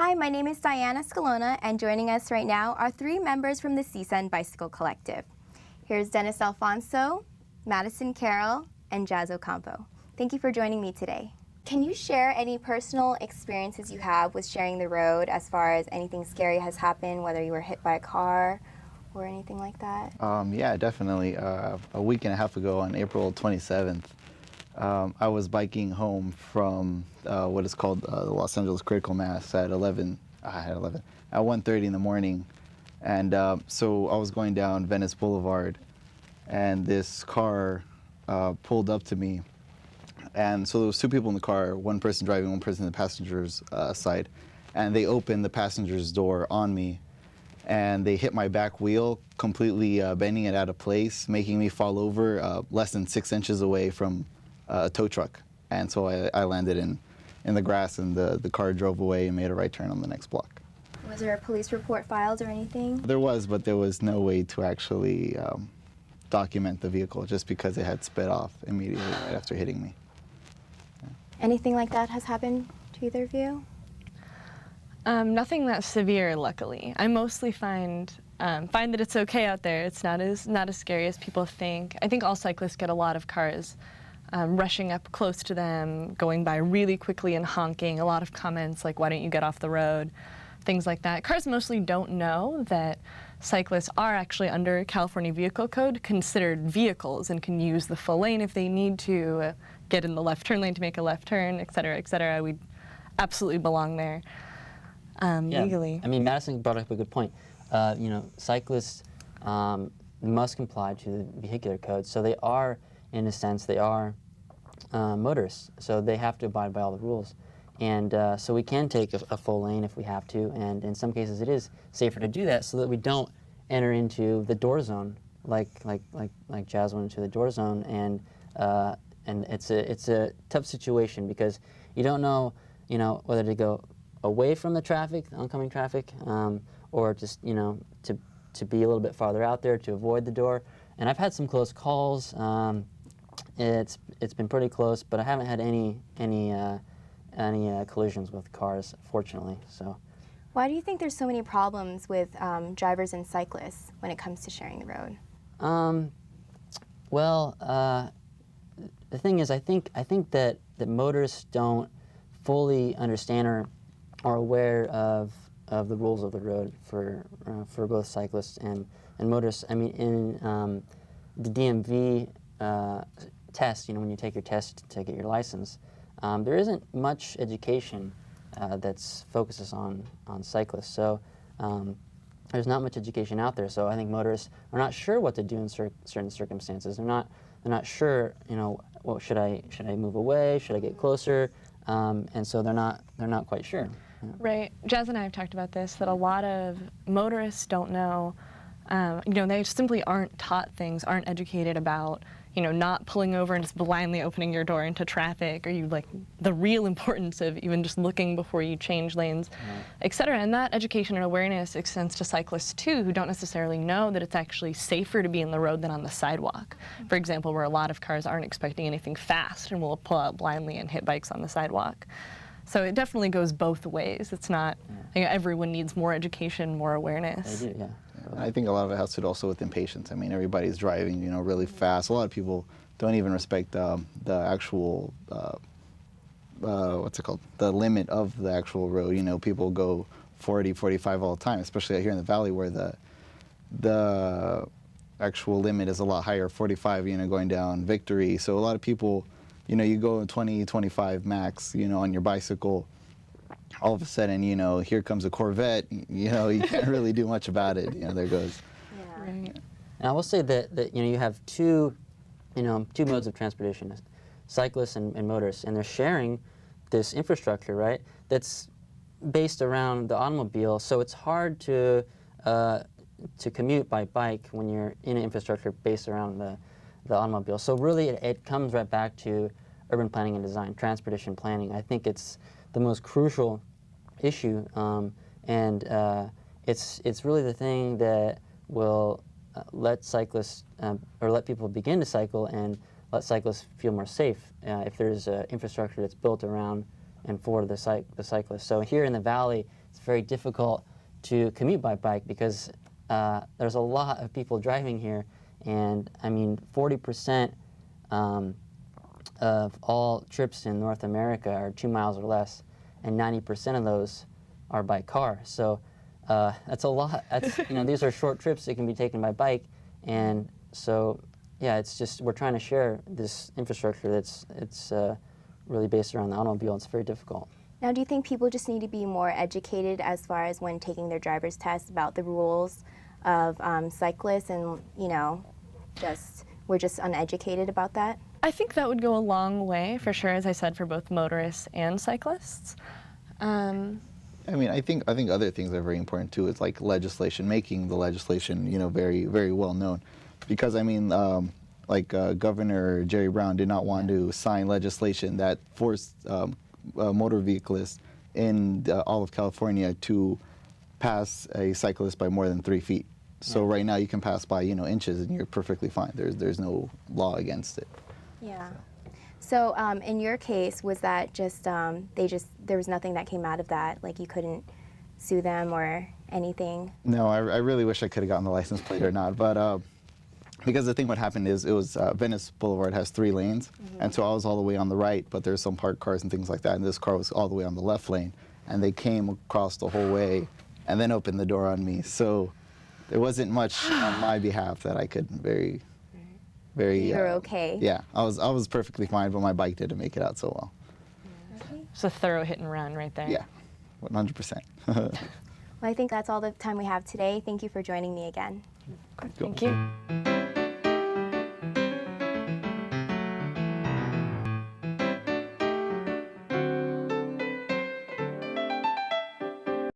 Hi, my name is Dianne Escalona, and joining us right now are three members from the CSUN Bicycle Collective. Here's Dennis Alfonso, Madison Carroll, and Jaziel Ocampo. Thank you for joining me today. Can you share any personal experiences you have with sharing the road as far as anything scary has happened, whether you were hit by a car or anything like that? Yeah, definitely. A week and a half ago on April 27th, I was biking home from what is called the Los Angeles Critical Mass at 1:30 in the morning. And so I was going down Venice Boulevard, and this car pulled up to me. And so there was two people in the car, one person driving, one person in the passenger's side. And they opened the passenger's door on me, and they hit my back wheel, completely bending it out of place, making me fall over less than 6 inches away from a tow truck. And so I landed in the grass, and the car drove away and made a right turn on the next block. Was there a police report filed or anything? There was, but there was no way to actually document the vehicle just because it had sped off immediately right after hitting me. Anything like that has happened to either of you? Nothing that severe, luckily. I mostly find that it's okay out there. It's not as scary as people think. I think all cyclists get a lot of cars rushing up close to them, going by really quickly and honking. A lot of comments like, "Why don't you get off the road?" Things like that. Cars mostly don't know that cyclists are actually under California Vehicle Code considered vehicles and can use the full lane if they need to, get in the left turn lane to make a left turn, et cetera, et cetera. We absolutely belong there. Legally. I mean, Madison brought up a good point. Cyclists must comply to the vehicular code, so they are, in a sense, they are motorists, so they have to abide by all the rules. And so we can take a full lane if we have to, and in some cases it is safer to do that so that we don't enter into the door zone, like Jazz went into the door zone, and it's a tough situation because you don't know, whether to go away from the traffic, the oncoming traffic, or just to be a little bit farther out there to avoid the door. And I've had some close calls. It's been pretty close, but I haven't had any collisions with cars, fortunately. So, why do you think there's so many problems with drivers and cyclists when it comes to sharing the road? The thing is, I think that motorists don't fully understand or are aware of the rules of the road for both cyclists and motorists. I mean, in the DMV test, when you take your test to get your license, there isn't much education that focuses on cyclists. So there's not much education out there. So I think motorists are not sure what to do in certain circumstances. They're not sure. Well, should I move away? Should I get closer? And so they're not quite sure. Right. Jazz and I have talked about this, that a lot of motorists don't know, they simply aren't taught things, aren't educated about, not pulling over and just blindly opening your door into traffic, or the real importance of even just looking before you change lanes, et cetera. And that education and awareness extends to cyclists too, who don't necessarily know that it's actually safer to be in the road than on the sidewalk. For example, where a lot of cars aren't expecting anything fast and will pull out blindly and hit bikes on the sidewalk. So it definitely goes both ways. It's not, everyone needs more education, more awareness. They do, yeah. I think a lot of it has to do also with impatience. I mean, everybody's driving, really fast. A lot of people don't even respect the actual, the limit of the actual road. People go 40, 45 all the time, especially out here in the valley where the actual limit is a lot higher, 45, going down Victory. So a lot of people, you go 20, 25 max, on your bicycle. All of a sudden, here comes a Corvette, you can't really do much about it. There goes. Yeah. Right. And I will say that you have two modes of transportation, cyclists and motorists, and they're sharing this infrastructure, right? That's based around the automobile. So it's hard to commute by bike when you're in an infrastructure based around the automobile. So really, it comes right back to urban planning and design, transportation planning. I think it's the most crucial issue, and it's really the thing that will let cyclists or let people begin to cycle and let cyclists feel more safe. If there's infrastructure that's built around and for the cyclists. So here in the valley, it's very difficult to commute by bike because there's a lot of people driving here, and I mean 40% of all trips in North America are 2 miles or less, and 90% of those are by car. So that's a lot. That's, you know, these are short trips that can be taken by bike, and so yeah, it's just we're trying to share this infrastructure that's really based around the automobile. It's very difficult. Now, do you think people just need to be more educated as far as when taking their driver's test about the rules of cyclists, and you know, we're just uneducated about that? I think that would go a long way, for sure, as I said, for both motorists and cyclists. I mean, I think other things are very important too. It's like legislation, making the legislation, you know, very, very well known. Because I mean, Governor Jerry Brown did not want to sign legislation that forced motor vehiclists in all of California to pass a cyclist by more than 3 feet. So right now you can pass by, you know, inches and you're perfectly fine. There's no law against it. Yeah. So in your case, was that just there was nothing that came out of that? Like you couldn't sue them or anything? No, I really wish I could have gotten the license plate or not, but because the thing what happened is it was Venice Boulevard has 3 lanes, and so I was all the way on the right, but there's some parked cars and things like that, and this car was all the way on the left lane, and they came across the whole way and then opened the door on me. So there wasn't much on my behalf that I could very. You're okay. Yeah, I was perfectly fine, but my bike didn't make it out so well. Okay. It's a thorough hit and run right there. Yeah, 100%. Well, I think that's all the time we have today. Thank you for joining me again. Thank you.